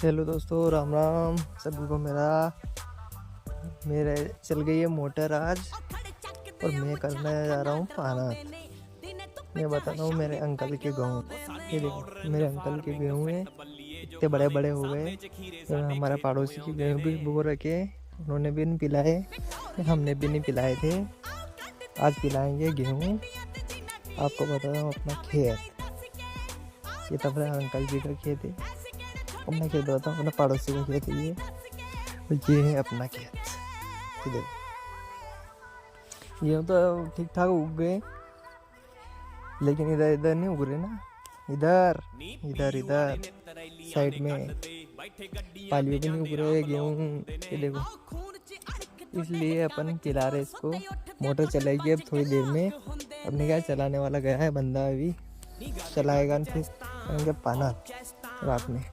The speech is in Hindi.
हेलो दोस्तों, राम राम सभी को। मेरे चल गई है मोटर आज और मैं करने जा रहा हूँ पानत। मैं बता रहा हूँ मेरे अंकल के गेहूँ। ये देखो मेरे अंकल के गेहूँ है, इतने बड़े बड़े हो गए। ये हमारे पड़ोसी के गेहूँ भी बो रखे, उन्होंने भी नहीं पिलाए, हमने भी नहीं पिलाए थे। आज पिलाएंगे गेहूँ। आपको बता रहा हूँ अपना खेत, ये तब अंकल जी का खेत है। अपना खेत बताता हूँ, अपना पड़ोसी का खेत है ये है अपना खेत। ये देखो ये तो ठीक ठाक उग गए, लेकिन इधर इधर नहीं उग रहे ना। इधर इधर इधर साइड में पालियों भी नहीं उग रहे गेहूँ। ये देखो, इसलिए अपन पिला रहे इसको। मोटर चलेगी अब थोड़ी देर में। अपने क्या चलाने वाला गया है बंदा, अभी चलाएगा फिर पाना रात में।